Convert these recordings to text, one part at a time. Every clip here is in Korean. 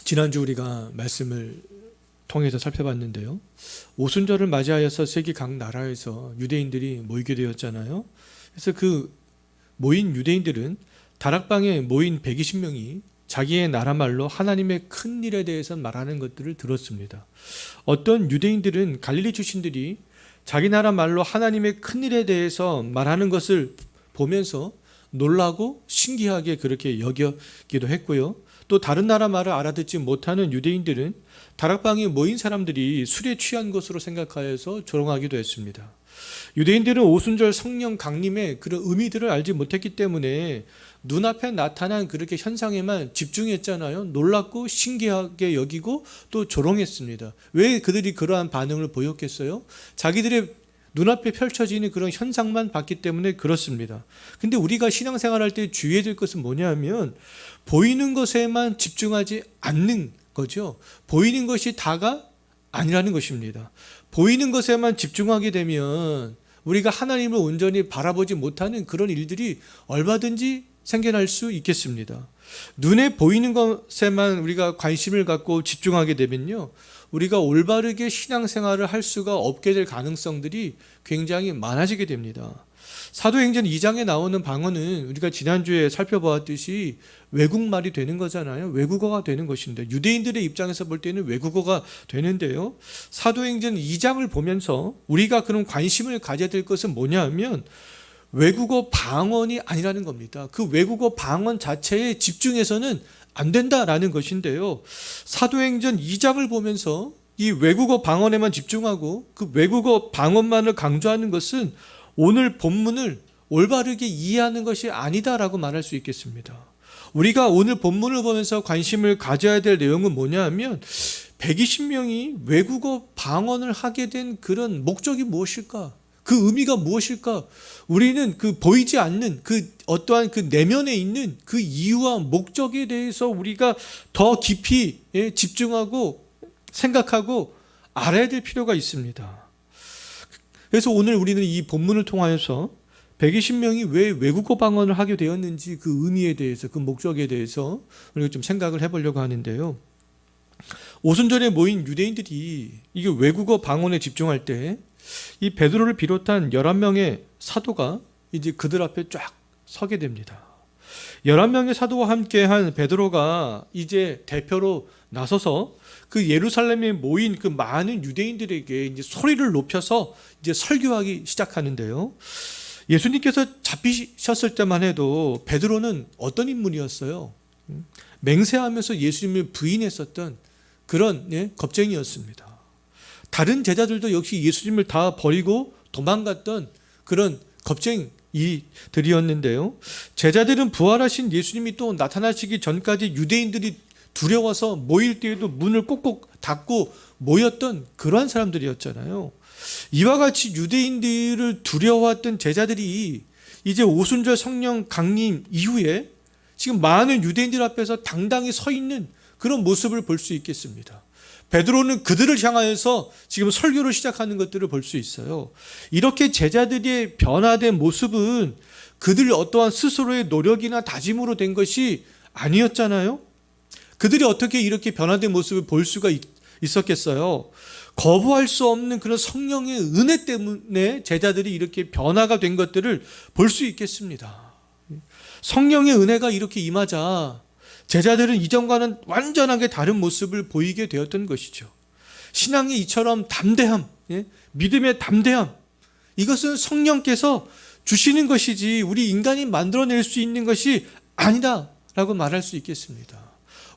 지난주 우리가 말씀을 통해서 살펴봤는데요. 오순절을 맞이하여서 세계 각 나라에서 유대인들이 모이게 되었잖아요. 그래서 그 모인 유대인들은 다락방에 모인 120명이 자기의 나라 말로 하나님의 큰 일에 대해서 말하는 것들을 들었습니다. 어떤 유대인들은 갈릴리 출신들이 자기 나라 말로 하나님의 큰 일에 대해서 말하는 것을 보면서 놀라고 신기하게 그렇게 여기기도 했고요. 또 다른 나라 말을 알아듣지 못하는 유대인들은 다락방에 모인 사람들이 술에 취한 것으로 생각하여서 조롱하기도 했습니다. 유대인들은 오순절 성령 강림의 그런 의미들을 알지 못했기 때문에 눈앞에 나타난 그렇게 현상에만 집중했잖아요. 놀랍고 신기하게 여기고 또 조롱했습니다. 왜 그들이 그러한 반응을 보였겠어요? 자기들의 눈앞에 펼쳐지는 그런 현상만 봤기 때문에 그렇습니다. 근데 우리가 신앙생활할 때 주의해야 될 것은 뭐냐 하면 보이는 것에만 집중하지 않는 거죠. 보이는 것이 다가 아니라는 것입니다. 보이는 것에만 집중하게 되면 우리가 하나님을 온전히 바라보지 못하는 그런 일들이 얼마든지 생겨날 수 있겠습니다. 눈에 보이는 것에만 우리가 관심을 갖고 집중하게 되면요, 우리가 올바르게 신앙생활을 할 수가 없게 될 가능성들이 굉장히 많아지게 됩니다. 사도행전 2장에 나오는 방언은 우리가 지난주에 살펴보았듯이 외국말이 되는 거잖아요. 외국어가 되는 것인데 유대인들의 입장에서 볼 때는 외국어가 되는데요. 사도행전 2장을 보면서 우리가 그런 관심을 가져야 될 것은 뭐냐 하면 외국어 방언이 아니라는 겁니다. 그 외국어 방언 자체에 집중해서는 안 된다라는 것인데요. 사도행전 2장을 보면서 이 외국어 방언에만 집중하고 그 외국어 방언만을 강조하는 것은 오늘 본문을 올바르게 이해하는 것이 아니다라고 말할 수 있겠습니다. 우리가 오늘 본문을 보면서 관심을 가져야 될 내용은 뭐냐 하면 120명이 외국어 방언을 하게 된 그런 목적이 무엇일까? 그 의미가 무엇일까? 우리는 그 보이지 않는 그 어떠한 그 내면에 있는 그 이유와 목적에 대해서 우리가 더 깊이 집중하고 생각하고 알아야 될 필요가 있습니다. 그래서 오늘 우리는 이 본문을 통하여서 120명이 왜 외국어 방언을 하게 되었는지 그 의미에 대해서 그 목적에 대해서 우리가 좀 생각을 해보려고 하는데요. 오순절에 모인 유대인들이 이게 외국어 방언에 집중할 때 이 베드로를 비롯한 11명의 사도가 이제 그들 앞에 쫙 서게 됩니다. 11명의 사도와 함께한 베드로가 이제 대표로 나서서 그 예루살렘에 모인 그 많은 유대인들에게 이제 소리를 높여서 이제 설교하기 시작하는데요. 예수님께서 잡히셨을 때만 해도 베드로는 어떤 인물이었어요? 맹세하면서 예수님을 부인했었던 그런 겁쟁이였습니다. 다른 제자들도 역시 예수님을 다 버리고 도망갔던 그런 겁쟁이들이었는데요. 제자들은 부활하신 예수님이 또 나타나시기 전까지 유대인들이 두려워서 모일 때에도 문을 꼭꼭 닫고 모였던 그러한 사람들이었잖아요. 이와 같이 유대인들을 두려워했던 제자들이 이제 오순절 성령 강림 이후에 지금 많은 유대인들 앞에서 당당히 서 있는 그런 모습을 볼 수 있겠습니다. 베드로는 그들을 향하여서 지금 설교를 시작하는 것들을 볼 수 있어요. 이렇게 제자들의 변화된 모습은 그들 어떠한 스스로의 노력이나 다짐으로 된 것이 아니었잖아요. 그들이 어떻게 이렇게 변화된 모습을 볼 수가 있었겠어요? 거부할 수 없는 그런 성령의 은혜 때문에 제자들이 이렇게 변화가 된 것들을 볼 수 있겠습니다. 성령의 은혜가 이렇게 임하자 제자들은 이전과는 완전하게 다른 모습을 보이게 되었던 것이죠. 신앙이 이처럼 담대함, 믿음의 담대함, 이것은 성령께서 주시는 것이지 우리 인간이 만들어낼 수 있는 것이 아니다라고 말할 수 있겠습니다.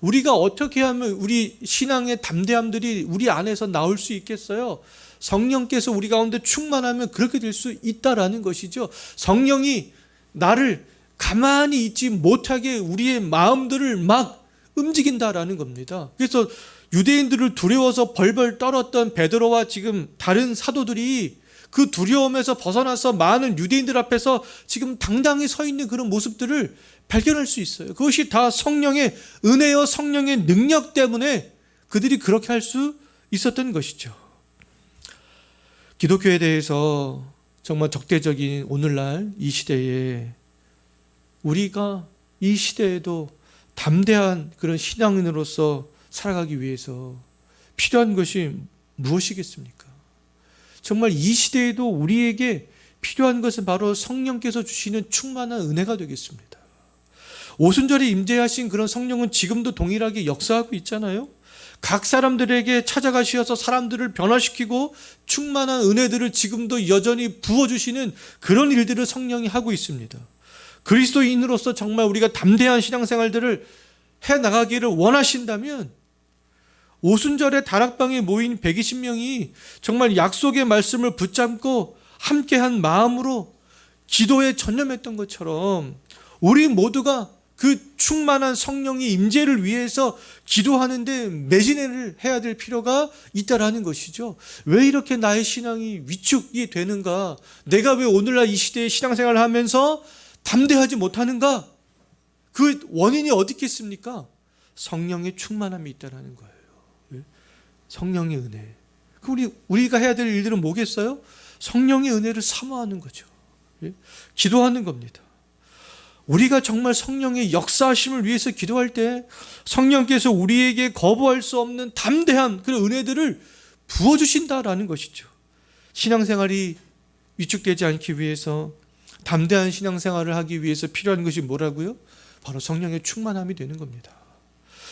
우리가 어떻게 하면 우리 신앙의 담대함들이 우리 안에서 나올 수 있겠어요? 성령께서 우리 가운데 충만하면 그렇게 될 수 있다라는 것이죠. 성령이 나를 가만히 있지 못하게 우리의 마음들을 막 움직인다라는 겁니다. 그래서 유대인들을 두려워서 벌벌 떨었던 베드로와 지금 다른 사도들이 그 두려움에서 벗어나서 많은 유대인들 앞에서 지금 당당히 서 있는 그런 모습들을 발견할 수 있어요. 그것이 다 성령의 은혜와 성령의 능력 때문에 그들이 그렇게 할 수 있었던 것이죠. 기독교에 대해서 정말 적대적인 오늘날 이 시대에 우리가 이 시대에도 담대한 그런 신앙인으로서 살아가기 위해서 필요한 것이 무엇이겠습니까? 정말 이 시대에도 우리에게 필요한 것은 바로 성령께서 주시는 충만한 은혜가 되겠습니다. 오순절에 임재하신 그런 성령은 지금도 동일하게 역사하고 있잖아요. 각 사람들에게 찾아가시어서 사람들을 변화시키고 충만한 은혜들을 지금도 여전히 부어주시는 그런 일들을 성령이 하고 있습니다. 그리스도인으로서 정말 우리가 담대한 신앙생활들을 해나가기를 원하신다면 오순절에 다락방에 모인 120명이 정말 약속의 말씀을 붙잡고 함께한 마음으로 기도에 전념했던 것처럼 우리 모두가 그 충만한 성령의 임재를 위해서 기도하는데 매진을 해야 될 필요가 있다라는 것이죠. 왜 이렇게 나의 신앙이 위축이 되는가? 내가 왜 오늘날 이 시대에 신앙생활을 하면서 담대하지 못하는가? 그 원인이 어디 있겠습니까? 성령의 충만함이 있다라는 거예요. 성령의 은혜. 우리가 해야 될 일들은 뭐겠어요? 성령의 은혜를 사모하는 거죠. 기도하는 겁니다. 우리가 정말 성령의 역사하심을 위해서 기도할 때 성령께서 우리에게 거부할 수 없는 담대한 그런 은혜들을 부어주신다라는 것이죠. 신앙생활이 위축되지 않기 위해서, 담대한 신앙생활을 하기 위해서 필요한 것이 뭐라고요? 바로 성령의 충만함이 되는 겁니다.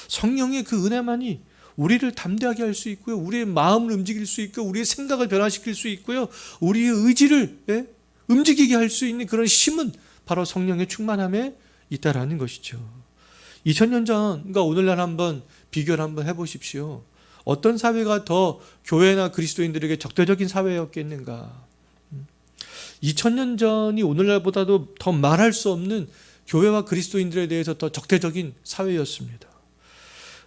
성령의 그 은혜만이 우리를 담대하게 할 수 있고요, 우리의 마음을 움직일 수 있고, 우리의 생각을 변화시킬 수 있고요, 우리의 의지를 움직이게 할 수 있는 그런 힘은 바로 성령의 충만함에 있다라는 것이죠. 2000년 전과 오늘날 한번 비교를 한번 해보십시오. 어떤 사회가 더 교회나 그리스도인들에게 적대적인 사회였겠는가? 2000년 전이 오늘날보다도 더 말할 수 없는 교회와 그리스도인들에 대해서 더 적대적인 사회였습니다.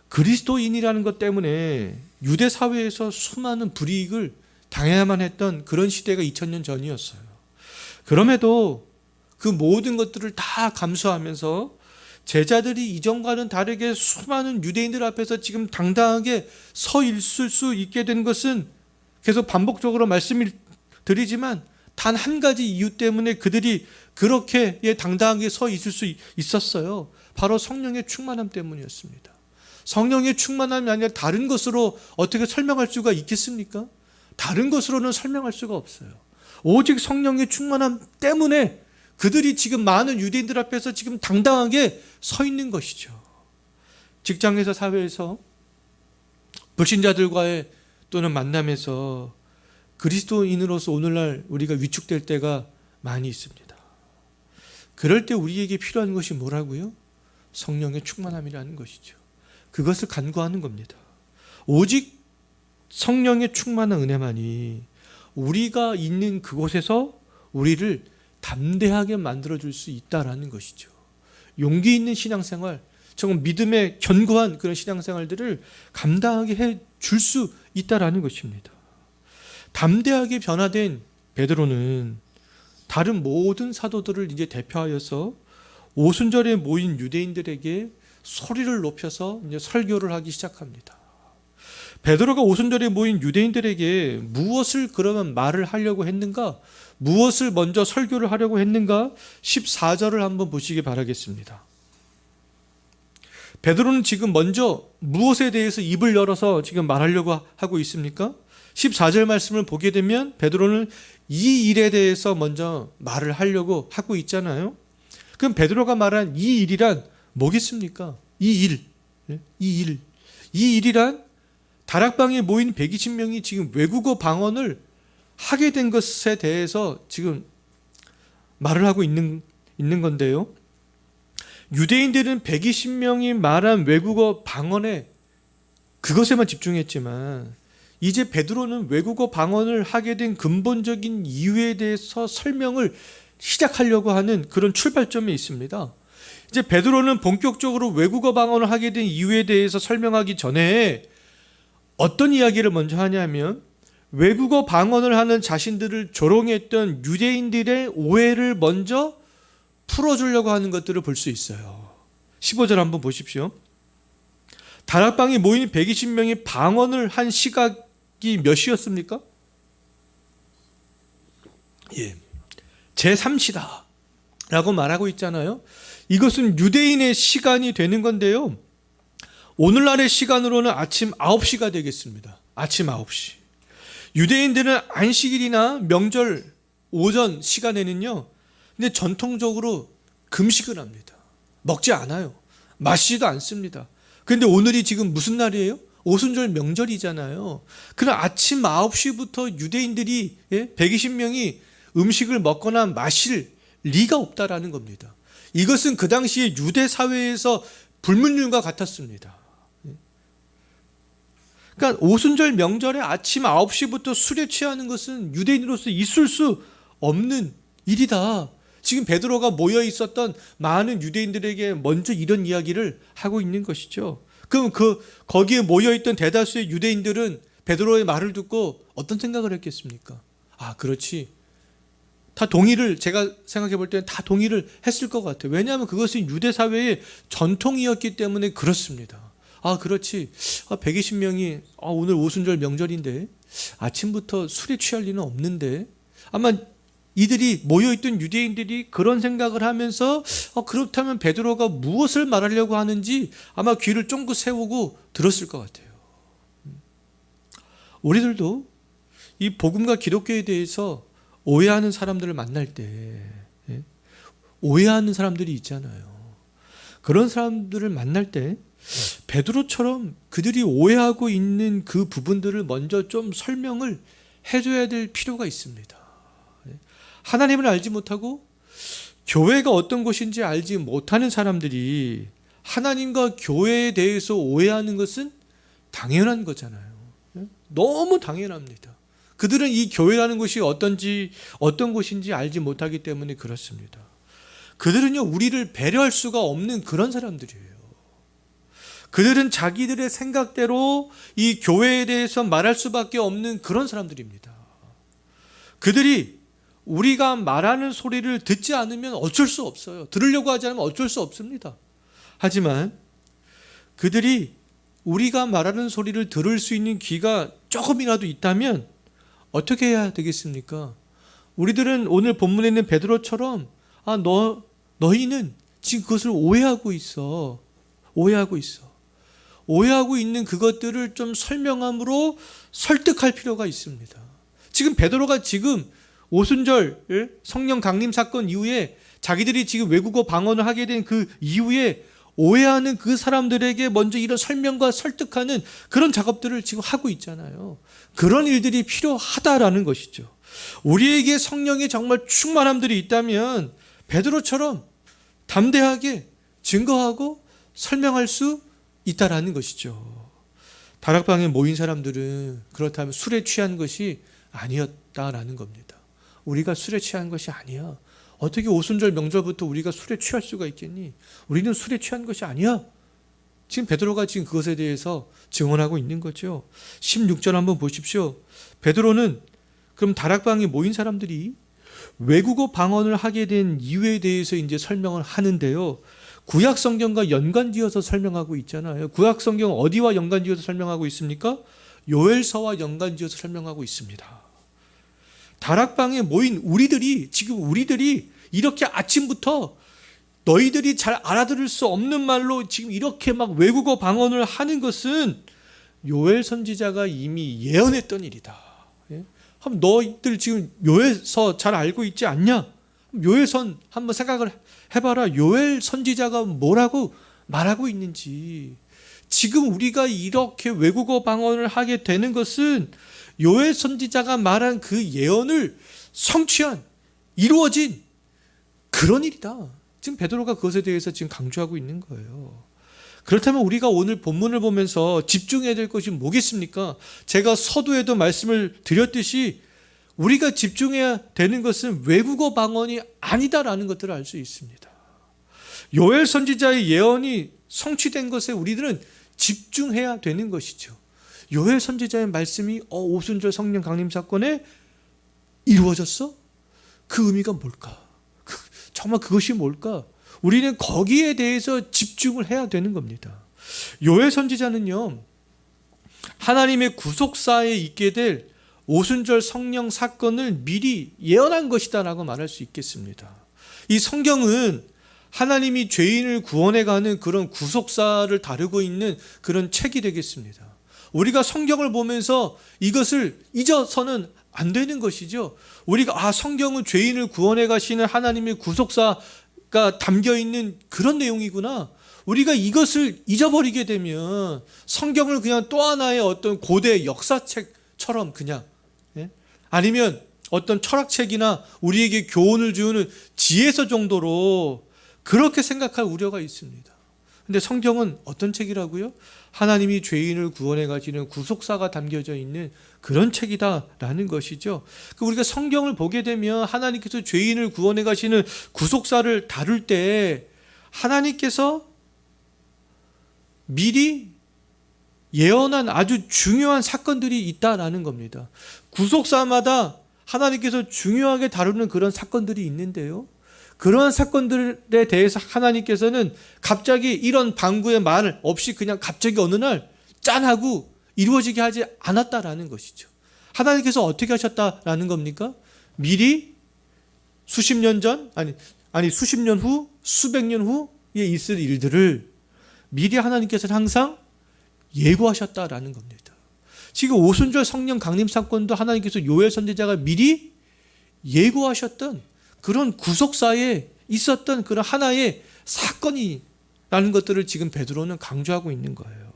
그리스도인이라는 것 때문에 유대 사회에서 수많은 불이익을 당해야만 했던 그런 시대가 2000년 전이었어요. 그럼에도 그 모든 것들을 다 감수하면서 제자들이 이전과는 다르게 수많은 유대인들 앞에서 지금 당당하게 서 있을 수 있게 된 것은 계속 반복적으로 말씀을 드리지만 단 한 가지 이유 때문에 그들이 그렇게 당당하게 서 있을 수 있었어요. 바로 성령의 충만함 때문이었습니다. 성령의 충만함이 아니라 다른 것으로 어떻게 설명할 수가 있겠습니까? 다른 것으로는 설명할 수가 없어요. 오직 성령의 충만함 때문에 그들이 지금 많은 유대인들 앞에서 지금 당당하게 서 있는 것이죠. 직장에서, 사회에서, 불신자들과의 또는 만남에서 그리스도인으로서 오늘날 우리가 위축될 때가 많이 있습니다. 그럴 때 우리에게 필요한 것이 뭐라고요? 성령의 충만함이라는 것이죠. 그것을 간구하는 겁니다. 오직 성령의 충만한 은혜만이 우리가 있는 그곳에서 우리를 담대하게 만들어줄 수 있다라는 것이죠. 용기 있는 신앙생활, 정말 믿음에 견고한 그런 신앙생활들을 감당하게 해줄 수 있다라는 것입니다. 담대하게 변화된 베드로는 다른 모든 사도들을 이제 대표하여서 오순절에 모인 유대인들에게 소리를 높여서 이제 설교를 하기 시작합니다. 베드로가 오순절에 모인 유대인들에게 무엇을 그러면 말을 하려고 했는가? 무엇을 먼저 설교를 하려고 했는가? 14절을 한번 보시기 바라겠습니다. 베드로는 지금 먼저 무엇에 대해서 입을 열어서 지금 말하려고 하고 있습니까? 14절 말씀을 보게 되면 베드로는 이 일에 대해서 먼저 말을 하려고 하고 있잖아요. 그럼 베드로가 말한 이 일이란 뭐겠습니까? 이 일이란 다락방에 모인 120명이 지금 외국어 방언을 하게 된 것에 대해서 지금 말을 하고 있는 건데요. 유대인들은 120명이 말한 외국어 방언에 그것에만 집중했지만 이제 베드로는 외국어 방언을 하게 된 근본적인 이유에 대해서 설명을 시작하려고 하는 그런 출발점이 있습니다. 이제 베드로는 본격적으로 외국어 방언을 하게 된 이유에 대해서 설명하기 전에 어떤 이야기를 먼저 하냐면 외국어 방언을 하는 자신들을 조롱했던 유대인들의 오해를 먼저 풀어주려고 하는 것들을 볼 수 있어요. 15절 한번 보십시오. 다락방에 모인 120명이 방언을 한 시각이 몇 시였습니까? 제3시다 라고 말하고 있잖아요. 이것은 유대인의 시간이 되는 건데요. 오늘날의 시간으로는 아침 9시가 되겠습니다. 아침 9시. 유대인들은 안식일이나 명절 오전 시간에는요, 근데 전통적으로 금식을 합니다. 먹지 않아요. 마시지도 않습니다. 그런데 오늘이 지금 무슨 날이에요? 오순절 명절이잖아요. 그럼 아침 9시부터 유대인들이 120명이 음식을 먹거나 마실 리가 없다라는 겁니다. 이것은 그 당시에 유대 사회에서 불문율과 같았습니다. 그러니까 오순절 명절에 아침 9시부터 술에 취하는 것은 유대인으로서 있을 수 없는 일이다. 지금 베드로가 모여 있었던 많은 유대인들에게 먼저 이런 이야기를 하고 있는 것이죠. 그럼 거기에 모여 있던 대다수의 유대인들은 베드로의 말을 듣고 어떤 생각을 했겠습니까? 아, 그렇지. 다 동의를, 제가 생각해 볼 때는 다 동의를 했을 것 같아요. 왜냐하면 그것은 유대 사회의 전통이었기 때문에 그렇습니다. 아, 그렇지. 120명이 오늘 오순절 명절인데 아침부터 술에 취할 리는 없는데, 아마 이들이 모여있던 유대인들이 그런 생각을 하면서 그렇다면 베드로가 무엇을 말하려고 하는지 아마 귀를 쫑긋 세우고 들었을 것 같아요. 우리들도 이 복음과 기독교에 대해서 오해하는 사람들을 만날 때, 오해하는 사람들이 있잖아요. 그런 사람들을 만날 때 베드로처럼 그들이 오해하고 있는 그 부분들을 먼저 좀 설명을 해줘야 될 필요가 있습니다. 하나님을 알지 못하고 교회가 어떤 곳인지 알지 못하는 사람들이 하나님과 교회에 대해서 오해하는 것은 당연한 거잖아요. 너무 당연합니다. 그들은 이 교회라는 것이 어떤 곳인지 알지 못하기 때문에 그렇습니다. 그들은요, 우리를 배려할 수가 없는 그런 사람들이에요. 그들은 자기들의 생각대로 이 교회에 대해서 말할 수밖에 없는 그런 사람들입니다. 그들이 우리가 말하는 소리를 듣지 않으면 어쩔 수 없어요. 들으려고 하지 않으면 어쩔 수 없습니다. 하지만 그들이 우리가 말하는 소리를 들을 수 있는 귀가 조금이라도 있다면 어떻게 해야 되겠습니까? 우리들은 오늘 본문에 있는 베드로처럼 너희는 지금 그것을 오해하고 있어. 오해하고 있는 그것들을 좀 설명함으로 설득할 필요가 있습니다. 지금 베드로가 지금 오순절 성령 강림 사건 이후에 자기들이 지금 외국어 방언을 하게 된 그 이후에 오해하는 그 사람들에게 먼저 이런 설명과 설득하는 그런 작업들을 지금 하고 있잖아요. 그런 일들이 필요하다라는 것이죠. 우리에게 성령의 정말 충만함들이 있다면 베드로처럼 담대하게 증거하고 설명할 수 있다라는 것이죠. 다락방에 모인 사람들은 그렇다면 술에 취한 것이 아니었다라는 겁니다. 우리가 술에 취한 것이 아니야. 어떻게 오순절 명절부터 우리가 술에 취할 수가 있겠니? 우리는 술에 취한 것이 아니야. 지금 베드로가 지금 그것에 대해서 증언하고 있는 거죠. 16절 한번 보십시오. 베드로는 그럼 다락방에 모인 사람들이 외국어 방언을 하게 된 이유에 대해서 이제 설명을 하는데요. 구약 성경과 연관지어서 설명하고 있잖아요. 구약 성경 어디와 연관지어서 설명하고 있습니까? 요엘서와 연관지어서 설명하고 있습니다. 다락방에 모인 우리들이 이렇게 아침부터 너희들이 잘 알아들을 수 없는 말로 지금 이렇게 막 외국어 방언을 하는 것은 요엘 선지자가 이미 예언했던 일이다. 그럼 너희들 지금 요엘서 잘 알고 있지 않냐? 요엘선 한번 생각을 해봐라. 요엘 선지자가 뭐라고 말하고 있는지. 지금 우리가 이렇게 외국어 방언을 하게 되는 것은 요엘 선지자가 말한 그 예언을 성취한, 이루어진 그런 일이다. 지금 베드로가 그것에 대해서 지금 강조하고 있는 거예요. 그렇다면 우리가 오늘 본문을 보면서 집중해야 될 것이 뭐겠습니까? 제가 서두에도 말씀을 드렸듯이 우리가 집중해야 되는 것은 외국어 방언이 아니다라는 것들을 알 수 있습니다. 요엘 선지자의 예언이 성취된 것에 우리들은 집중해야 되는 것이죠. 요엘 선지자의 말씀이 오순절 성령 강림 사건에 이루어졌어? 그 의미가 뭘까? 정말 그것이 뭘까? 우리는 거기에 대해서 집중을 해야 되는 겁니다. 요엘 선지자는요, 하나님의 구속사에 있게 될 오순절 성령 사건을 미리 예언한 것이다라고 말할 수 있겠습니다. 이 성경은 하나님이 죄인을 구원해가는 그런 구속사를 다루고 있는 그런 책이 되겠습니다. 우리가 성경을 보면서 이것을 잊어서는 안 되는 것이죠. 우리가 성경은 죄인을 구원해 가시는 하나님의 구속사가 담겨 있는 그런 내용이구나. 우리가 이것을 잊어버리게 되면 성경을 그냥 또 하나의 어떤 고대 역사책처럼 그냥 아니면 어떤 철학책이나 우리에게 교훈을 주는 지혜서 정도로 그렇게 생각할 우려가 있습니다. 근데 성경은 어떤 책이라고요? 하나님이 죄인을 구원해 가시는 구속사가 담겨져 있는 그런 책이다라는 것이죠. 우리가 성경을 보게 되면 하나님께서 죄인을 구원해 가시는 구속사를 다룰 때 하나님께서 미리 예언한 아주 중요한 사건들이 있다라는 겁니다. 구속사마다 하나님께서 중요하게 다루는 그런 사건들이 있는데요. 그러한 사건들에 대해서 하나님께서는 갑자기 이런 방구의 말 없이 그냥 갑자기 어느 날 짠하고 이루어지게 하지 않았다라는 것이죠. 하나님께서 어떻게 하셨다라는 겁니까? 미리 수십 년 전, 아니 수십 년 후, 수백 년 후에 있을 일들을 미리 하나님께서는 항상 예고하셨다라는 겁니다. 지금 오순절 성령 강림 사건도 하나님께서 요엘 선지자가 미리 예고하셨던 그런 구속사에 있었던 그런 하나의 사건이라는 것들을 지금 베드로는 강조하고 있는 거예요.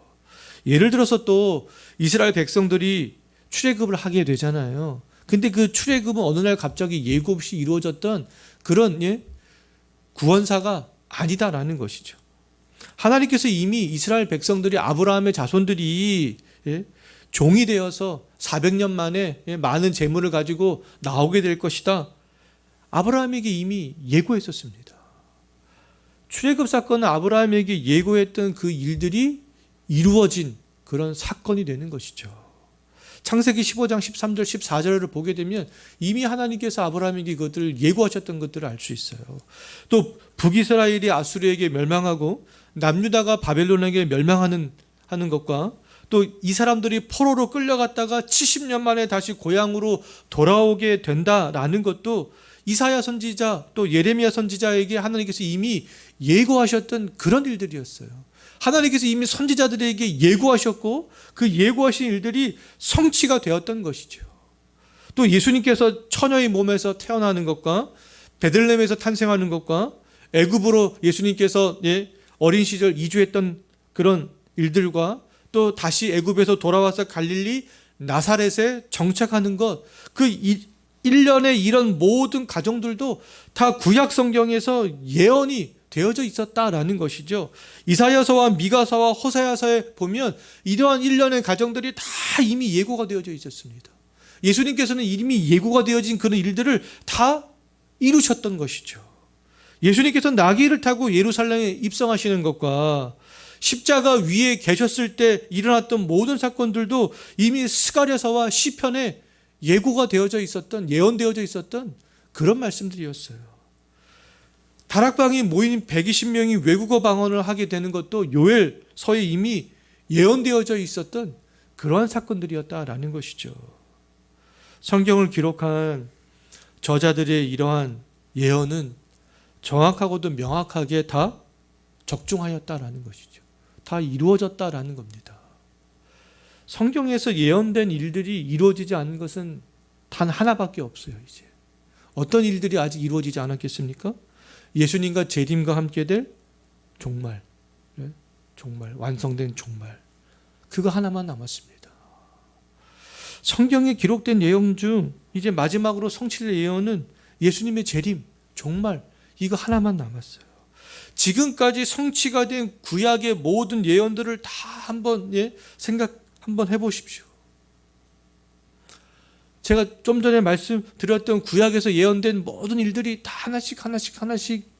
예를 들어서 또 이스라엘 백성들이 출애굽을 하게 되잖아요. 근데 그 출애굽은 어느 날 갑자기 예고 없이 이루어졌던 그런 구원사가 아니다라는 것이죠. 하나님께서 이미 이스라엘 백성들이 아브라함의 자손들이 종이 되어서 400년 만에 많은 재물을 가지고 나오게 될 것이다. 아브라함에게 이미 예고했었습니다. 출애굽 사건은 아브라함에게 예고했던 그 일들이 이루어진 그런 사건이 되는 것이죠. 창세기 15장 13절 14절을 보게 되면 이미 하나님께서 아브라함에게 그것들을 예고하셨던 것들을 알 수 있어요. 또 북이스라엘이 아수르에게 멸망하고 남유다가 바벨론에게 멸망하는 것과 또 이 사람들이 포로로 끌려갔다가 70년 만에 다시 고향으로 돌아오게 된다라는 것도 이사야 선지자 또 예레미야 선지자에게 하나님께서 이미 예고하셨던 그런 일들이었어요. 하나님께서 이미 선지자들에게 예고하셨고 그 예고하신 일들이 성취가 되었던 것이죠. 또 예수님께서 처녀의 몸에서 태어나는 것과 베들레헴에서 탄생하는 것과 애굽으로 예수님께서 어린 시절 이주했던 그런 일들과 또 다시 애굽에서 돌아와서 갈릴리 나사렛에 정착하는 것, 그 일련의 이런 모든 과정들도 다 구약 성경에서 예언이 되어져 있었다라는 것이죠. 이사야서와 미가서와 호세아서에 보면 이러한 일련의 과정들이 다 이미 예고가 되어져 있었습니다. 예수님께서는 이미 예고가 되어진 그런 일들을 다 이루셨던 것이죠. 예수님께서 나귀를 타고 예루살렘에 입성하시는 것과 십자가 위에 계셨을 때 일어났던 모든 사건들도 이미 스가랴서와 시편에 예고가 되어져 있었던, 예언되어져 있었던 그런 말씀들이었어요. 다락방에 모인 120명이 외국어 방언을 하게 되는 것도 요엘서에 이미 예언되어져 있었던 그러한 사건들이었다라는 것이죠. 성경을 기록한 저자들의 이러한 예언은 정확하고도 명확하게 다 적중하였다라는 것이죠. 다 이루어졌다라는 겁니다. 성경에서 예언된 일들이 이루어지지 않은 것은 단 하나밖에 없어요. 이제 어떤 일들이 아직 이루어지지 않았겠습니까? 예수님과 재림과 함께 될 종말, 종말, 완성된 종말, 그거 하나만 남았습니다. 성경에 기록된 내용 중 이제 마지막으로 성취될 예언은 예수님의 재림, 종말, 이거 하나만 남았어요. 지금까지 성취가 된 구약의 모든 예언들을 다 한번 한번 해보십시오. 제가 좀 전에 말씀드렸던 구약에서 예언된 모든 일들이 다 하나씩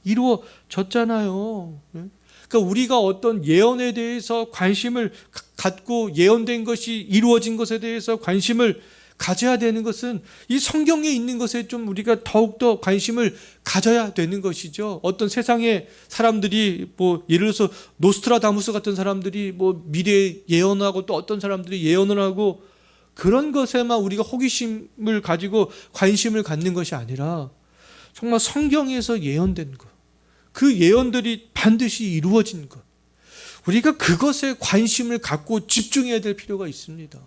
이루어졌잖아요. 그러니까 우리가 어떤 예언에 대해서 관심을 갖고 예언된 것이 이루어진 것에 대해서 관심을 가져야 되는 것은 이 성경에 있는 것에 좀 우리가 더욱더 관심을 가져야 되는 것이죠. 어떤 세상의 사람들이 예를 들어서 노스트라다무스 같은 사람들이 미래 예언하고 또 어떤 사람들이 예언을 하고 그런 것에만 우리가 호기심을 가지고 관심을 갖는 것이 아니라 정말 성경에서 예언된 것, 그 예언들이 반드시 이루어진 것. 우리가 그것에 관심을 갖고 집중해야 될 필요가 있습니다.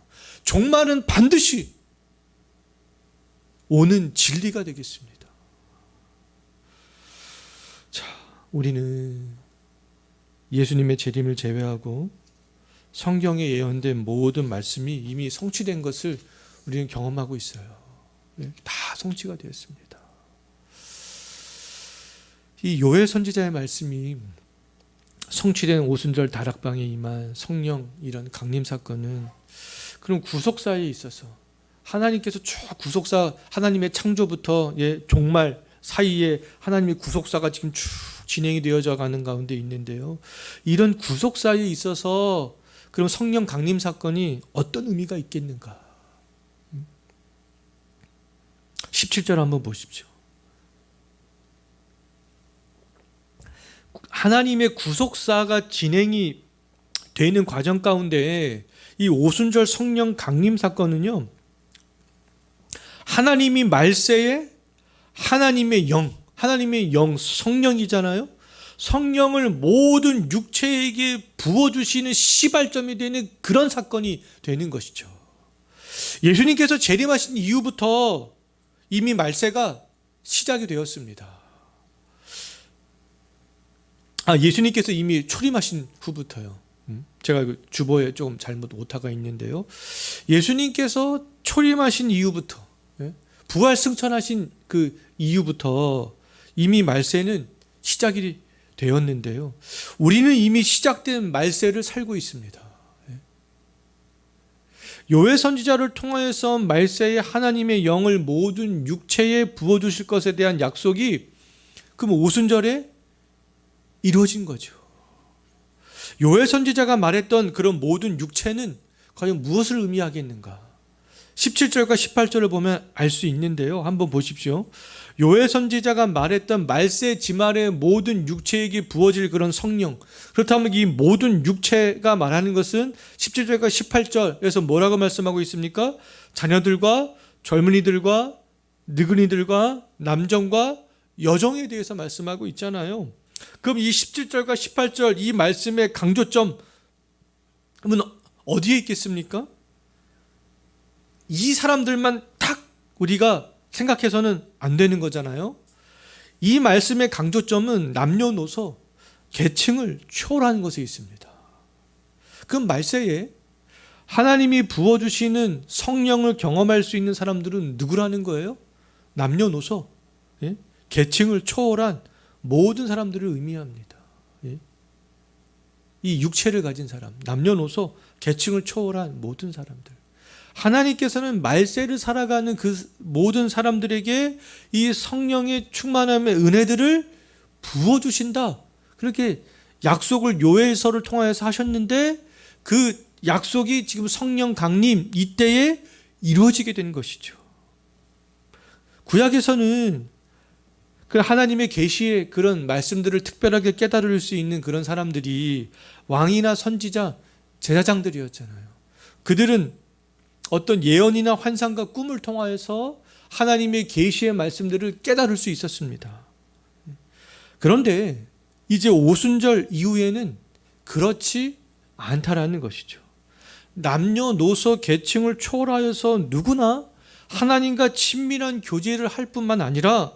종말은 반드시 오는 진리가 되겠습니다. 자, 우리는 예수님의 재림을 제외하고 성경에 예언된 모든 말씀이 이미 성취된 것을 우리는 경험하고 있어요. 다 성취가 되었습니다. 이 요엘 선지자의 말씀이 성취된 오순절 다락방에 임한 성령 이런 강림 사건은 그런 구속사에 있어서 하나님께서 쭉 구속사, 하나님의 창조부터 종말 사이에 하나님의 구속사가 지금 쭉 진행이 되어져 가는 가운데 있는데요. 이런 구속사에 있어서 그럼 성령 강림 사건이 어떤 의미가 있겠는가? 17절 한번 보십시오. 하나님의 구속사가 진행이 되는 과정 가운데 이 오순절 성령 강림 사건은요, 하나님이 말세에 하나님의 영, 성령이잖아요. 성령을 모든 육체에게 부어주시는 시발점이 되는 그런 사건이 되는 것이죠. 예수님께서 재림하신 이후부터 이미 말세가 시작이 되었습니다. 예수님께서 이미 초림하신 후부터요. 제가 주보에 좀 잘못 오타가 있는데요. 예수님께서 초림하신 이후부터, 부활 승천하신 그 이후부터 이미 말세는 시작이 되었는데요. 우리는 이미 시작된 말세를 살고 있습니다. 요엘 선지자를 통하여서 말세에 하나님의 영을 모든 육체에 부어주실 것에 대한 약속이 그럼 오순절에 이루어진 거죠. 요엘 선지자가 말했던 그런 모든 육체는 과연 무엇을 의미하겠는가? 17절과 18절을 보면 알 수 있는데요. 한번 보십시오. 요엘 선지자가 말했던 말세 지말의 모든 육체에게 부어질 그런 성령. 그렇다면 이 모든 육체가 말하는 것은 17절과 18절에서 뭐라고 말씀하고 있습니까? 자녀들과 젊은이들과 늙은이들과 남정과 여정에 대해서 말씀하고 있잖아요. 그럼 이 17절과 18절 이 말씀의 강조점은 어디에 있겠습니까? 이 사람들만 딱 우리가 생각해서는 안 되는 거잖아요. 이 말씀의 강조점은 남녀노소 계층을 초월하는 것에 있습니다. 그 말세에 하나님이 부어주시는 성령을 경험할 수 있는 사람들은 누구라는 거예요? 남녀노소 계층을 초월한 모든 사람들을 의미합니다. 이 육체를 가진 사람, 남녀노소 계층을 초월한 모든 사람들. 하나님께서는 말세를 살아가는 그 모든 사람들에게 이 성령의 충만함의 은혜들을 부어주신다. 그렇게 약속을 요엘서를 통하여서 하셨는데 그 약속이 지금 성령 강림 이때에 이루어지게 된 것이죠. 구약에서는 그 하나님의 계시의 그런 말씀들을 특별하게 깨달을 수 있는 그런 사람들이 왕이나 선지자, 제사장들이었잖아요. 그들은 어떤 예언이나 환상과 꿈을 통하여서 하나님의 계시의 말씀들을 깨달을 수 있었습니다. 그런데 이제 오순절 이후에는 그렇지 않다라는 것이죠. 남녀노소 계층을 초월하여서 누구나 하나님과 친밀한 교제를 할 뿐만 아니라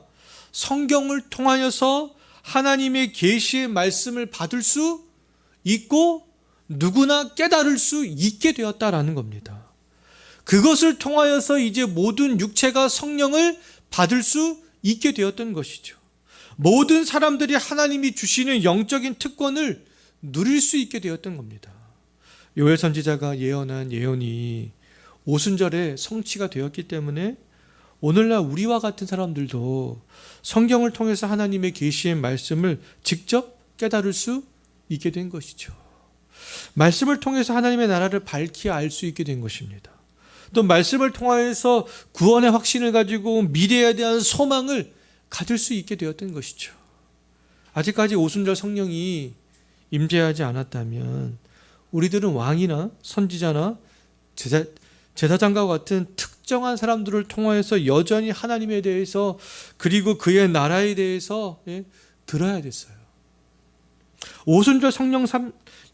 성경을 통하여서 하나님의 계시의 말씀을 받을 수 있고 누구나 깨달을 수 있게 되었다라는 겁니다. 그것을 통하여서 이제 모든 육체가 성령을 받을 수 있게 되었던 것이죠. 모든 사람들이 하나님이 주시는 영적인 특권을 누릴 수 있게 되었던 겁니다. 요엘 선지자가 예언한 예언이 오순절에 성취가 되었기 때문에 오늘날 우리와 같은 사람들도 성경을 통해서 하나님의 계시의 말씀을 직접 깨달을 수 있게 된 것이죠. 말씀을 통해서 하나님의 나라를 밝히 알 수 있게 된 것입니다. 또 말씀을 통하여서 구원의 확신을 가지고 미래에 대한 소망을 가질 수 있게 되었던 것이죠. 아직까지 오순절 성령이 임재하지 않았다면 우리들은 왕이나 선지자나 제사장과 같은 특정한 사람들을 통하여서 여전히 하나님에 대해서 그리고 그의 나라에 대해서 들어야 됐어요. 오순절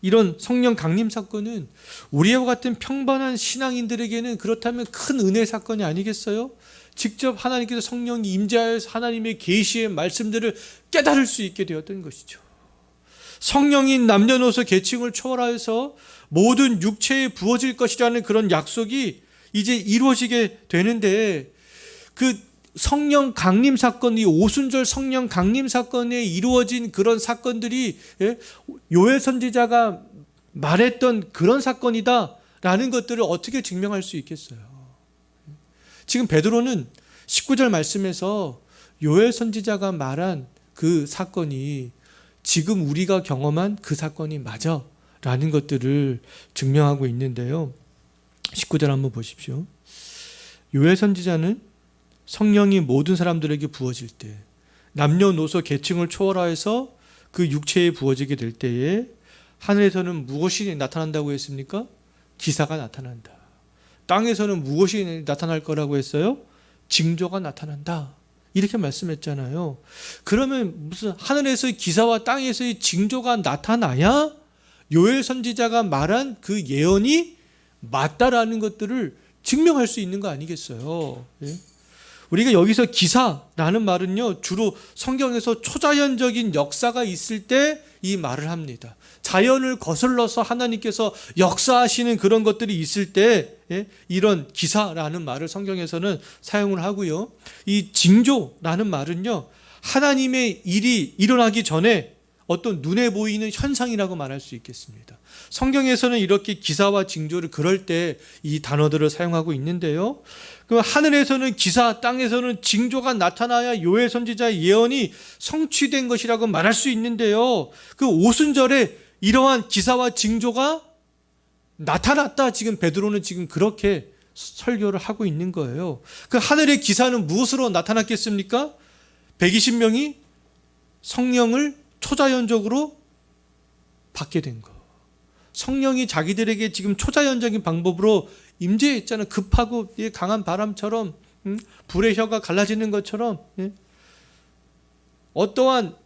이런 성령 강림 사건은 우리와 같은 평범한 신앙인들에게는 그렇다면 큰 은혜 사건이 아니겠어요? 직접 하나님께서 성령이 임재하여서 하나님의 계시의 말씀들을 깨달을 수 있게 되었던 것이죠. 성령인 남녀노소 계층을 초월하여서 모든 육체에 부어질 것이라는 그런 약속이 이제 이루어지게 되는데, 그 성령 강림 사건, 이 오순절 성령 강림 사건에 이루어진 그런 사건들이 요엘 선지자가 말했던 그런 사건이다라는 것들을 어떻게 증명할 수 있겠어요? 지금 베드로는 19절 말씀에서 요엘 선지자가 말한 그 사건이 지금 우리가 경험한 그 사건이 맞아 라는 것들을 증명하고 있는데요. 19절 한번 보십시오. 요엘 선지자는 성령이 모든 사람들에게 부어질 때, 남녀노소 계층을 초월하여서 그 육체에 부어지게 될 때에 하늘에서는 무엇이 나타난다고 했습니까? 기사가 나타난다. 땅에서는 무엇이 나타날 거라고 했어요? 징조가 나타난다. 이렇게 말씀했잖아요. 그러면 무슨 하늘에서의 기사와 땅에서의 징조가 나타나야 요엘 선지자가 말한 그 예언이 맞다라는 것들을 증명할 수 있는 거 아니겠어요? 예? 우리가 여기서 기사라는 말은요, 주로 성경에서 초자연적인 역사가 있을 때 이 말을 합니다. 자연을 거슬러서 하나님께서 역사하시는 그런 것들이 있을 때 이런 기사라는 말을 성경에서는 사용을 하고요. 이 징조라는 말은요, 하나님의 일이 일어나기 전에 어떤 눈에 보이는 현상이라고 말할 수 있겠습니다. 성경에서는 이렇게 기사와 징조를 그럴 때 이 단어들을 사용하고 있는데요. 그 하늘에서는 기사, 땅에서는 징조가 나타나야 요엘 선지자의 예언이 성취된 것이라고 말할 수 있는데요. 그 오순절에 이러한 기사와 징조가 나타났다. 지금 베드로는 지금 그렇게 설교를 하고 있는 거예요. 그 하늘의 기사는 무엇으로 나타났겠습니까? 120명이 성령을 초자연적으로 받게 된 거. 성령이 자기들에게 지금 초자연적인 방법으로 임재했잖아요. 급하고 강한 바람처럼, 불의 혀가 갈라지는 것처럼, 어떠한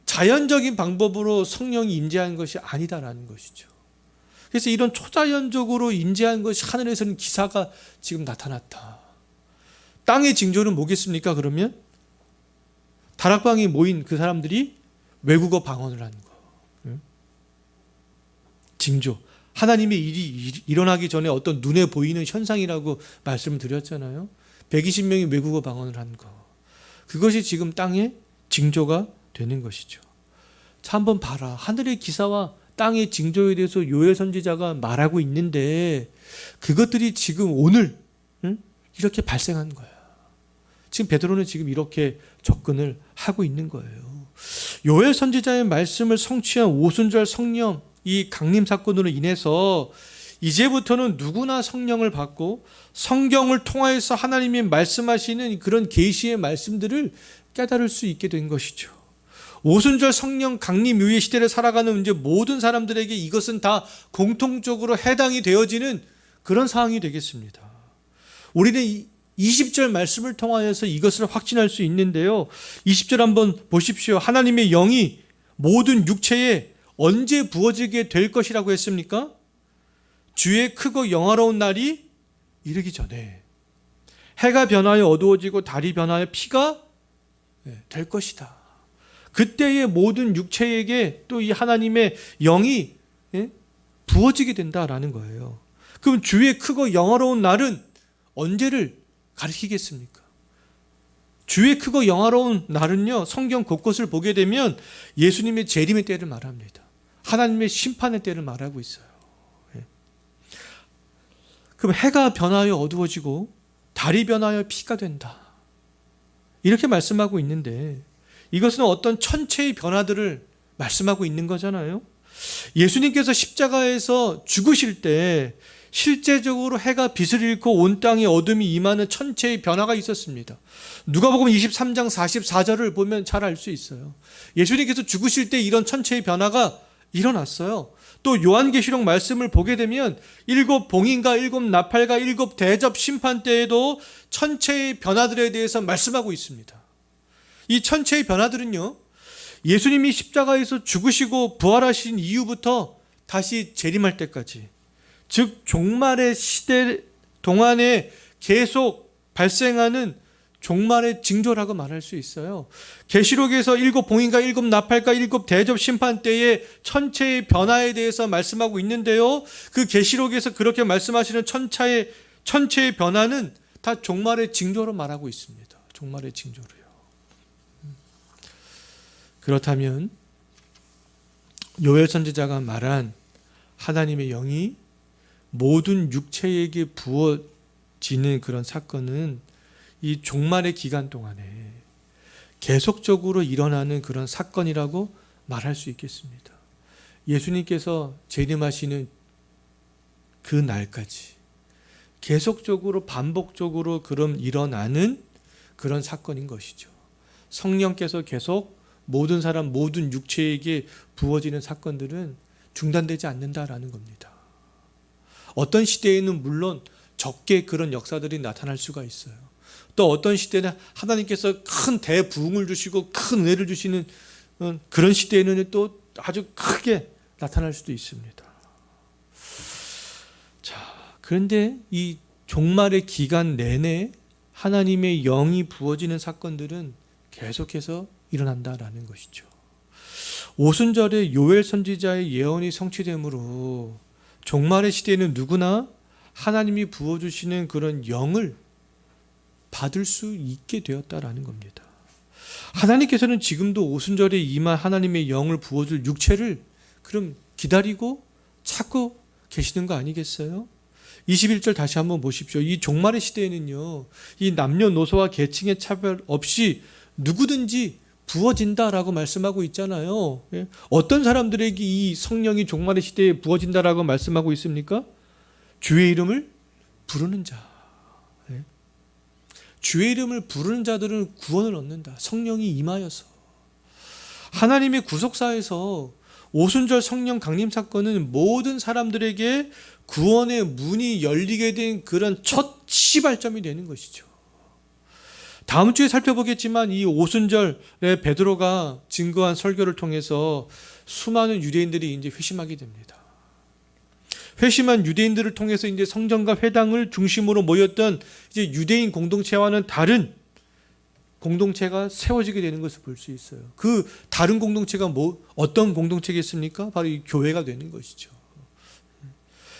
자연적인 방법으로 성령이 임재한 것이 아니다라는 것이죠. 그래서 이런 초자연적으로 임재한 것이 하늘에서는 기사가 지금 나타났다. 땅의 징조는 뭐겠습니까? 그러면 다락방에 모인 그 사람들이 외국어 방언을 하는 거. 징조. 하나님의 일이 일어나기 전에 어떤 눈에 보이는 현상이라고 말씀을 드렸잖아요. 120명이 외국어 방언을 한 거. 그것이 지금 땅의 징조가 되는 것이죠. 자, 한번 봐라. 하늘의 기사와 땅의 징조에 대해서 요엘 선지자가 말하고 있는데 그것들이 지금 오늘 이렇게 발생한 거야. 지금 베드로는 지금 이렇게 접근을 하고 있는 거예요. 요엘 선지자의 말씀을 성취한 오순절 성령 이 강림 사건으로 인해서 이제부터는 누구나 성령을 받고 성경을 통하여서 하나님이 말씀하시는 그런 계시의 말씀들을 깨달을 수 있게 된 것이죠. 오순절 성령 강림 이후의 시대를 살아가는 이제 모든 사람들에게 이것은 다 공통적으로 해당이 되어지는 그런 상황이 되겠습니다. 우리는 20절 말씀을 통하여서 이것을 확신할 수 있는데요. 20절 한번 보십시오. 하나님의 영이 모든 육체에 언제 부어지게 될 것이라고 했습니까? 주의 크고 영화로운 날이 이르기 전에 해가 변하여 어두워지고 달이 변하여 피가 될 것이다. 그때의 모든 육체에게 또 이 하나님의 영이 부어지게 된다라는 거예요. 그럼 주의 크고 영화로운 날은 언제를 가리키겠습니까? 주의 크고 영화로운 날은요, 성경 곳곳을 보게 되면 예수님의 재림의 때를 말합니다. 하나님의 심판의 때를 말하고 있어요. 그럼 해가 변하여 어두워지고 달이 변하여 피가 된다. 이렇게 말씀하고 있는데 이것은 어떤 천체의 변화들을 말씀하고 있는 거잖아요. 예수님께서 십자가에서 죽으실 때 실제적으로 해가 빛을 잃고 온 땅에 어둠이 임하는 천체의 변화가 있었습니다. 누가복음 23장 44절을 보면 잘 알 수 있어요. 예수님께서 죽으실 때 이런 천체의 변화가 일어났어요. 또 요한계시록 말씀을 보게 되면 7 봉인과 7 나팔과 7 대접 심판 때에도 천체의 변화들에 대해서 말씀하고 있습니다. 이 천체의 변화들은요, 예수님이 십자가에서 죽으시고 부활하신 이후부터 다시 재림할 때까지, 즉 종말의 시대 동안에 계속 발생하는 종말의 징조라고 말할 수 있어요. 계시록에서 7 봉인과 7 나팔과 7 대접 심판 때의 천체의 변화에 대해서 말씀하고 있는데요, 그 계시록에서 그렇게 말씀하시는 천체의 변화는 다 종말의 징조로 말하고 있습니다. 종말의 징조로요. 그렇다면 요엘 선지자가 말한 하나님의 영이 모든 육체에게 부어지는 그런 사건은 이 종말의 기간 동안에 계속적으로 일어나는 그런 사건이라고 말할 수 있겠습니다. 예수님께서 재림하시는 그 날까지 계속적으로 반복적으로 그럼 일어나는 그런 사건인 것이죠. 성령께서 계속 모든 사람, 모든 육체에게 부어지는 사건들은 중단되지 않는다라는 겁니다. 어떤 시대에는 물론 적게 그런 역사들이 나타날 수가 있어요. 또 어떤 시대는 하나님께서 큰 대부흥을 주시고 큰 은혜를 주시는 그런 시대에는 또 아주 크게 나타날 수도 있습니다. 자, 그런데 이 종말의 기간 내내 하나님의 영이 부어지는 사건들은 계속해서 일어난다라는 것이죠. 오순절에 요엘 선지자의 예언이 성취되므로 종말의 시대에는 누구나 하나님이 부어주시는 그런 영을 받을 수 있게 되었다라는 겁니다. 하나님께서는 지금도 오순절에 임한 하나님의 영을 부어줄 육체를 그럼 기다리고 찾고 계시는 거 아니겠어요? 21절 다시 한번 보십시오. 이 종말의 시대에는요, 이 남녀노소와 계층의 차별 없이 누구든지 부어진다라고 말씀하고 있잖아요. 어떤 사람들에게 이 성령이 종말의 시대에 부어진다라고 말씀하고 있습니까? 주의 이름을 부르는 자. 주의 이름을 부르는 자들은 구원을 얻는다. 성령이 임하여서. 하나님의 구속사에서 오순절 성령 강림 사건은 모든 사람들에게 구원의 문이 열리게 된 그런 첫 시발점이 되는 것이죠. 다음 주에 살펴보겠지만 이 오순절에 베드로가 증거한 설교를 통해서 수많은 유대인들이 이제 회심하게 됩니다. 회심한 유대인들을 통해서 이제 성전과 회당을 중심으로 모였던 이제 유대인 공동체와는 다른 공동체가 세워지게 되는 것을 볼 수 있어요. 그 다른 공동체가 어떤 공동체겠습니까? 바로 이 교회가 되는 것이죠.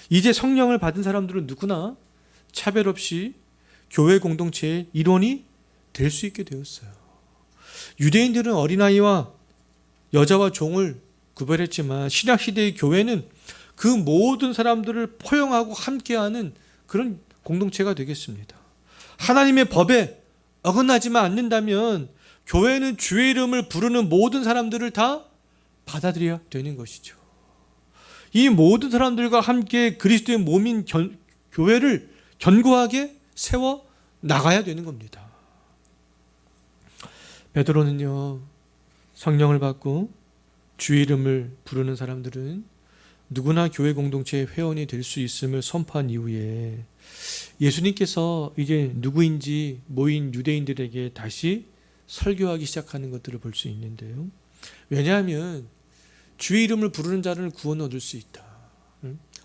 이제 성령을 받은 사람들은 누구나 차별 없이 교회 공동체의 일원이 될 수 있게 되었어요. 유대인들은 어린아이와 여자와 종을 구별했지만 신약시대의 교회는 그 모든 사람들을 포용하고 함께하는 그런 공동체가 되겠습니다. 하나님의 법에 어긋나지만 않는다면 교회는 주의 이름을 부르는 모든 사람들을 다 받아들여야 되는 것이죠. 이 모든 사람들과 함께 그리스도의 몸인 교회를 견고하게 세워 나가야 되는 겁니다. 베드로는요, 성령을 받고 주의 이름을 부르는 사람들은 누구나 교회 공동체의 회원이 될 수 있음을 선포한 이후에 예수님께서 이제 누구인지 모인 유대인들에게 다시 설교하기 시작하는 것들을 볼 수 있는데요. 왜냐하면 주의 이름을 부르는 자를 구원 얻을 수 있다.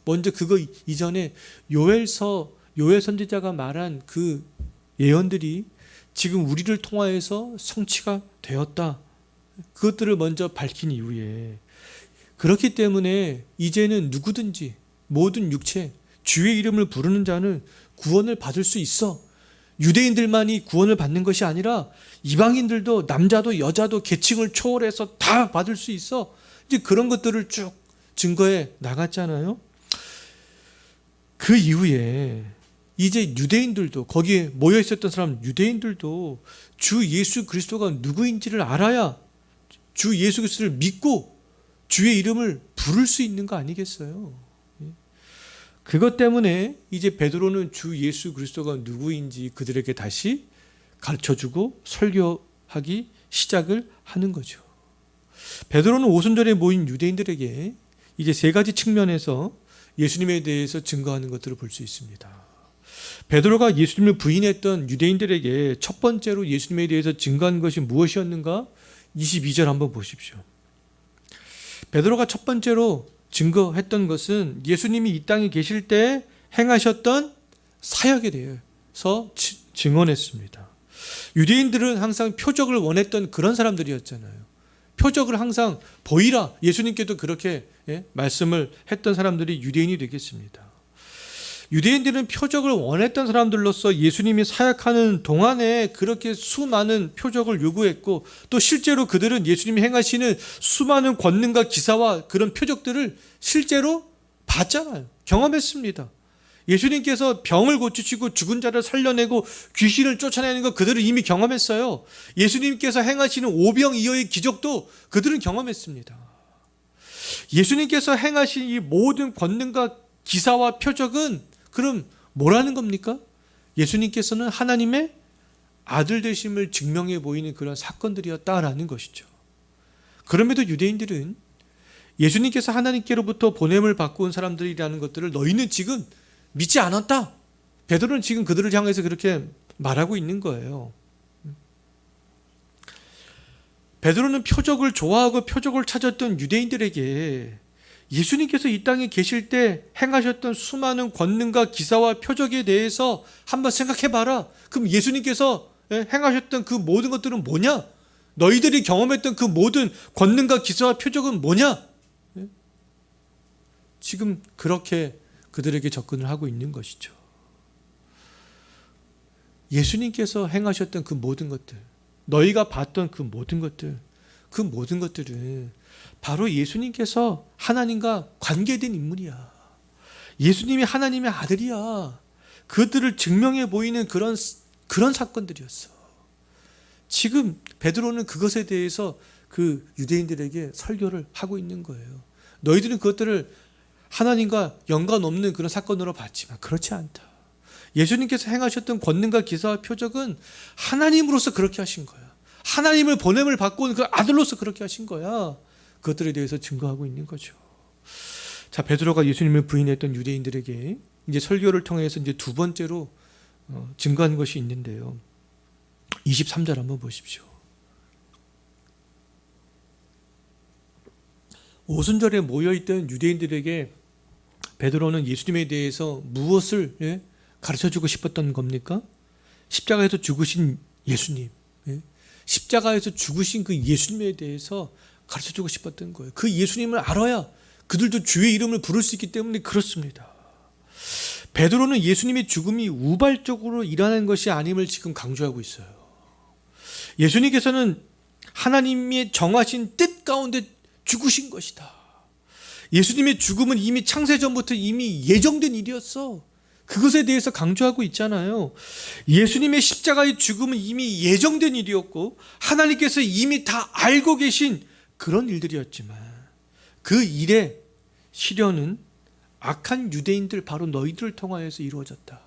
먼저 그거 이전에 요엘 선지자가 말한 그 예언들이 지금 우리를 통하여서 성취가 되었다. 그것들을 먼저 밝힌 이후에 그렇기 때문에 이제는 누구든지 모든 육체 주의 이름을 부르는 자는 구원을 받을 수 있어. 유대인들만이 구원을 받는 것이 아니라 이방인들도 남자도 여자도 계층을 초월해서 다 받을 수 있어. 이제 그런 것들을 쭉 증거해 나갔잖아요. 그 이후에 이제 유대인들도, 거기에 모여 있었던 사람 유대인들도 주 예수 그리스도가 누구인지를 알아야 주 예수 그리스도를 믿고 주의 이름을 부를 수 있는 거 아니겠어요? 그것 때문에 이제 베드로는 주 예수 그리스도가 누구인지 그들에게 다시 가르쳐주고 설교하기 시작을 하는 거죠. 베드로는 오순절에 모인 유대인들에게 이제 세 가지 측면에서 예수님에 대해서 증거하는 것들을 볼 수 있습니다. 베드로가 예수님을 부인했던 유대인들에게 첫 번째로 예수님에 대해서 증거한 것이 무엇이었는가? 22절 한번 보십시오. 베드로가 첫 번째로 증거했던 것은 예수님이 이 땅에 계실 때 행하셨던 사역에 대해서 증언했습니다. 유대인들은 항상 표적을 원했던 그런 사람들이었잖아요. 표적을 항상 보이라, 예수님께도 그렇게 말씀을 했던 사람들이 유대인이 되겠습니다. 유대인들은 표적을 원했던 사람들로서 예수님이 사역하는 동안에 그렇게 수많은 표적을 요구했고, 또 실제로 그들은 예수님이 행하시는 수많은 권능과 기사와 그런 표적들을 실제로 봤잖아요. 경험했습니다. 예수님께서 병을 고치시고 죽은 자를 살려내고 귀신을 쫓아내는 거 그들은 이미 경험했어요. 예수님께서 행하시는 오병이어의 기적도 그들은 경험했습니다. 예수님께서 행하신 이 모든 권능과 기사와 표적은 그럼 뭐라는 겁니까? 예수님께서는 하나님의 아들 되심을 증명해 보이는 그런 사건들이었다라는 것이죠. 그럼에도 유대인들은 예수님께서 하나님께로부터 보냄을 받고 온 사람들이라는 것들을 너희는 지금 믿지 않았다. 베드로는 지금 그들을 향해서 그렇게 말하고 있는 거예요. 베드로는 표적을 좋아하고 표적을 찾았던 유대인들에게 예수님께서 이 땅에 계실 때 행하셨던 수많은 권능과 기사와 표적에 대해서 한번 생각해 봐라. 그럼 예수님께서 행하셨던 그 모든 것들은 뭐냐? 너희들이 경험했던 그 모든 권능과 기사와 표적은 뭐냐? 지금 그렇게 그들에게 접근을 하고 있는 것이죠. 예수님께서 행하셨던 그 모든 것들, 너희가 봤던 그 모든 것들은 바로 예수님께서 하나님과 관계된 인물이야. 예수님이 하나님의 아들이야. 그들을 증명해 보이는 그런 사건들이었어. 지금 베드로는 그것에 대해서 그 유대인들에게 설교를 하고 있는 거예요. 너희들은 그것들을 하나님과 연관 없는 그런 사건으로 봤지만 그렇지 않다. 예수님께서 행하셨던 권능과 기사와 표적은 하나님으로서 그렇게 하신 거야. 하나님을 보냄을 받고 온 그 아들로서 그렇게 하신 거야. 그것들에 대해서 증거하고 있는 거죠. 자, 베드로가 예수님을 부인했던 유대인들에게 이제 설교를 통해서 이제 두 번째로 증거한 것이 있는데요. 23절 한번 보십시오. 오순절에 모여있던 유대인들에게 베드로는 예수님에 대해서 무엇을 가르쳐주고 싶었던 겁니까? 십자가에서 죽으신 예수님, 십자가에서 죽으신 그 예수님에 대해서 가르쳐주고 싶었던 거예요. 그 예수님을 알아야 그들도 주의 이름을 부를 수 있기 때문에 그렇습니다. 베드로는 예수님의 죽음이 우발적으로 일어나는 것이 아님을 지금 강조하고 있어요. 예수님께서는 하나님의 정하신 뜻 가운데 죽으신 것이다. 예수님의 죽음은 이미 창세전부터 이미 예정된 일이었어. 그것에 대해서 강조하고 있잖아요. 예수님의 십자가의 죽음은 이미 예정된 일이었고 하나님께서 이미 다 알고 계신 그런 일들이었지만 그 일의 실현은 악한 유대인들, 바로 너희들을 통하여서 이루어졌다.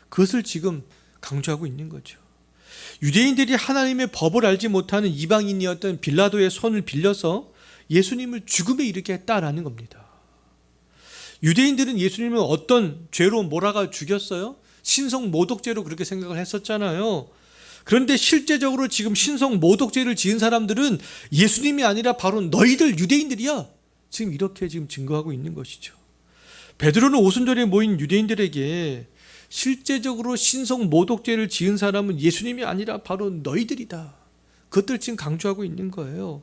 그것을 지금 강조하고 있는 거죠. 유대인들이 하나님의 법을 알지 못하는 이방인이었던 빌라도의 손을 빌려서 예수님을 죽음에 이르게 했다라는 겁니다. 유대인들은 예수님을 어떤 죄로 몰아가 죽였어요? 신성 모독죄로 그렇게 생각을 했었잖아요. 그런데 실제적으로 지금 신성 모독죄를 지은 사람들은 예수님이 아니라 바로 너희들 유대인들이야. 지금 이렇게 지금 증거하고 있는 것이죠. 베드로는 오순절에 모인 유대인들에게 실제적으로 신성 모독죄를 지은 사람은 예수님이 아니라 바로 너희들이다. 그것들 지금 강조하고 있는 거예요.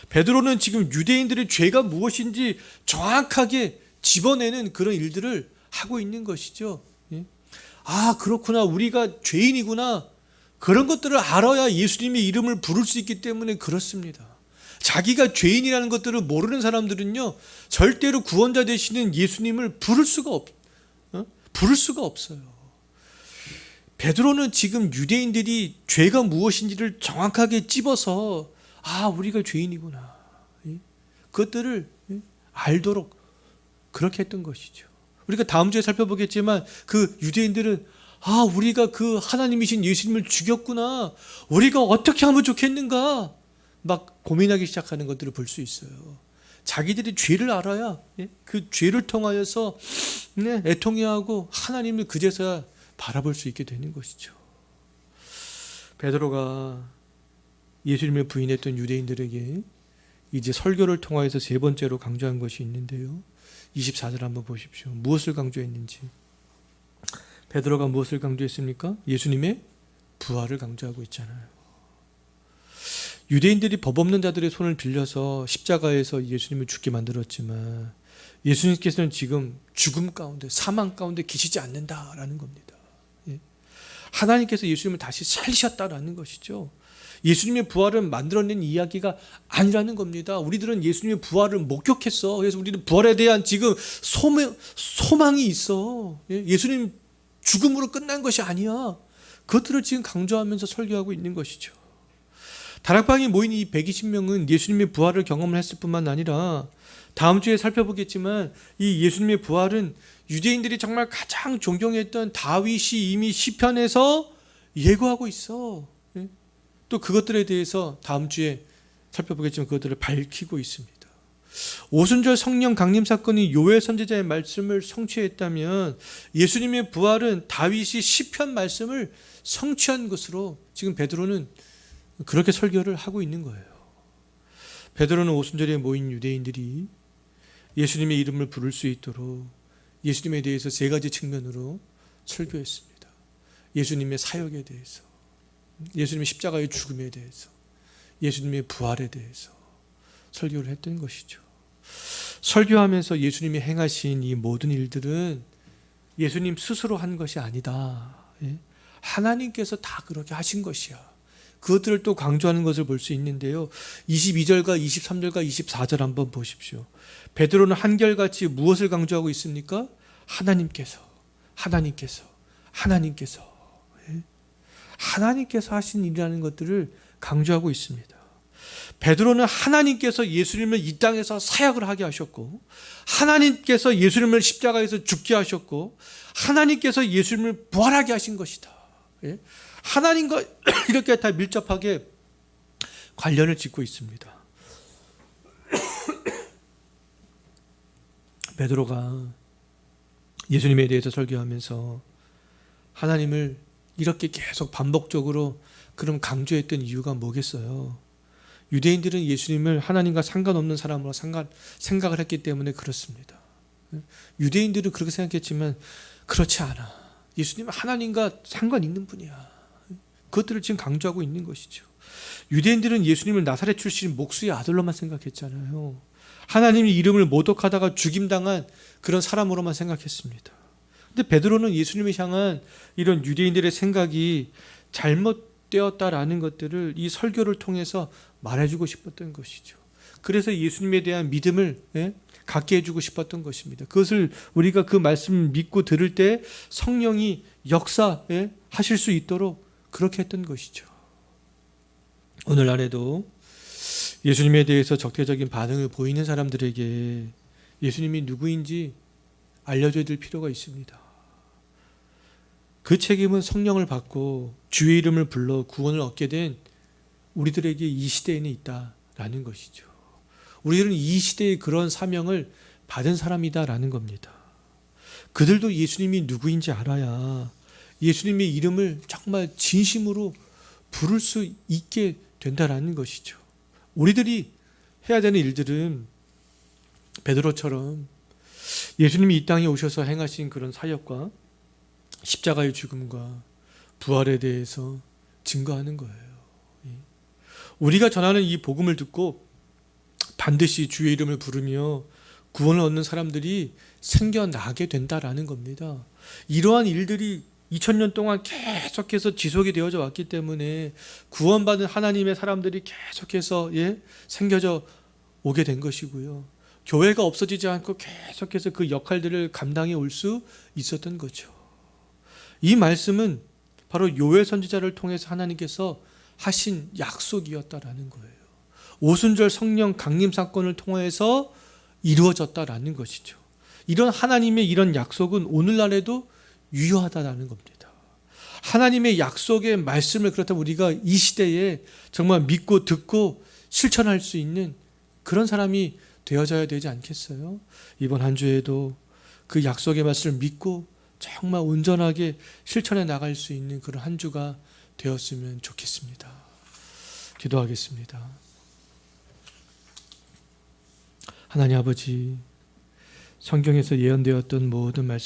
베드로는 지금 유대인들의 죄가 무엇인지 정확하게 집어내는 그런 일들을 하고 있는 것이죠. 아, 그렇구나. 우리가 죄인이구나. 그런 것들을 알아야 예수님의 이름을 부를 수 있기 때문에 그렇습니다. 자기가 죄인이라는 것들을 모르는 사람들은요, 절대로 구원자 되시는 예수님을 부를 수가 없어요. 베드로는 지금 유대인들이 죄가 무엇인지를 정확하게 찝어서 아, 우리가 죄인이구나. 그것들을 알도록 그렇게 했던 것이죠. 우리가 다음 주에 살펴보겠지만 그 유대인들은 아, 우리가 그 하나님이신 예수님을 죽였구나. 우리가 어떻게 하면 좋겠는가? 막 고민하기 시작하는 것들을 볼 수 있어요. 자기들이 죄를 알아야 그 죄를 통하여서 애통해하고 하나님을 그제서야 바라볼 수 있게 되는 것이죠. 베드로가 예수님을 부인했던 유대인들에게 이제 설교를 통하여서 세 번째로 강조한 것이 있는데요. 24절 한번 보십시오. 무엇을 강조했는지. 베드로가 무엇을 강조했습니까? 예수님의 부활을 강조하고 있잖아요. 유대인들이 법 없는 자들의 손을 빌려서 십자가에서 예수님을 죽게 만들었지만 예수님께서는 지금 죽음 가운데, 사망 가운데 계시지 않는다라는 겁니다. 하나님께서 예수님을 다시 살리셨다라는 것이죠. 예수님의 부활은 만들어낸 이야기가 아니라는 겁니다. 우리들은 예수님의 부활을 목격했어. 그래서 우리는 부활에 대한 지금 소망이 있어. 예수님 죽음으로 끝난 것이 아니야. 그것들을 지금 강조하면서 설교하고 있는 것이죠. 다락방에 모인 이 120명은 예수님의 부활을 경험을 했을 뿐만 아니라 다음 주에 살펴보겠지만 이 예수님의 부활은 유대인들이 정말 가장 존경했던 다윗이 이미 시편에서 예고하고 있어. 또 그것들에 대해서 다음 주에 살펴보겠지만 그것들을 밝히고 있습니다. 오순절 성령 강림 사건이 요엘 선지자의 말씀을 성취했다면 예수님의 부활은 다윗이 시편 말씀을 성취한 것으로 지금 베드로는 그렇게 설교를 하고 있는 거예요. 베드로는 오순절에 모인 유대인들이 예수님의 이름을 부를 수 있도록 예수님에 대해서 세 가지 측면으로 설교했습니다. 예수님의 사역에 대해서, 예수님의 십자가의 죽음에 대해서, 예수님의 부활에 대해서 설교를 했던 것이죠. 설교하면서 예수님이 행하신 이 모든 일들은 예수님 스스로 한 것이 아니다. 하나님께서 다 그렇게 하신 것이야. 그것들을 또 강조하는 것을 볼 수 있는데요. 22절과 23절과 24절 한번 보십시오. 베드로는 한결같이 무엇을 강조하고 있습니까? 하나님께서 하신 일이라는 것들을 강조하고 있습니다. 베드로는 하나님께서 예수님을 이 땅에서 사역을 하게 하셨고, 하나님께서 예수님을 십자가에서 죽게 하셨고, 하나님께서 예수님을 부활하게 하신 것이다. 하나님과 이렇게 다 밀접하게 관련을 짓고 있습니다. 베드로가 예수님에 대해서 설교하면서 하나님을 이렇게 계속 반복적으로 그럼 강조했던 이유가 뭐겠어요? 유대인들은 예수님을 하나님과 상관없는 사람으로 생각을 했기 때문에 그렇습니다. 유대인들은 그렇게 생각했지만 그렇지 않아. 예수님은 하나님과 상관 있는 분이야. 그것들을 지금 강조하고 있는 것이죠. 유대인들은 예수님을 나사렛 출신 목수의 아들로만 생각했잖아요. 하나님의 이름을 모독하다가 죽임당한 그런 사람으로만 생각했습니다. 근데 베드로는 예수님을 향한 이런 유대인들의 생각이 잘못되었다라는 것들을 이 설교를 통해서 말해주고 싶었던 것이죠. 그래서 예수님에 대한 믿음을 갖게 해주고 싶었던 것입니다. 그것을 우리가 그 말씀을 믿고 들을 때 성령이 역사하실 수 있도록 그렇게 했던 것이죠. 오늘날에도 예수님에 대해서 적대적인 반응을 보이는 사람들에게 예수님이 누구인지 알려줘야 될 필요가 있습니다. 그 책임은 성령을 받고 주의 이름을 불러 구원을 얻게 된 우리들에게 이 시대에는 있다라는 것이죠. 우리들은 이 시대의 그런 사명을 받은 사람이다라는 겁니다. 그들도 예수님이 누구인지 알아야 예수님의 이름을 정말 진심으로 부를 수 있게 된다라는 것이죠. 우리들이 해야 되는 일들은 베드로처럼 예수님이 이 땅에 오셔서 행하신 그런 사역과 십자가의 죽음과 부활에 대해서 증거하는 거예요. 우리가 전하는 이 복음을 듣고 반드시 주의 이름을 부르며 구원을 얻는 사람들이 생겨나게 된다라는 겁니다. 이러한 일들이 2000년 동안 계속해서 지속이 되어져 왔기 때문에 구원받은 하나님의 사람들이 계속해서 생겨져 오게 된 것이고요. 교회가 없어지지 않고 계속해서 그 역할들을 감당해 올 수 있었던 거죠. 이 말씀은 바로 요엘 선지자를 통해서 하나님께서 하신 약속이었다라는 거예요. 오순절 성령 강림 사건을 통해서 이루어졌다라는 것이죠. 이런 하나님의 이런 약속은 오늘날에도 유효하다라는 겁니다. 하나님의 약속의 말씀을 그렇다면 우리가 이 시대에 정말 믿고 듣고 실천할 수 있는 그런 사람이 되어져야 되지 않겠어요? 이번 한 주에도 그 약속의 말씀을 믿고 정말 온전하게 실천해 나갈 수 있는 그런 한 주가 되었으면 좋겠습니다. 기도하겠습니다. 하나님 아버지, 성경에서 예언되었던 모든 말씀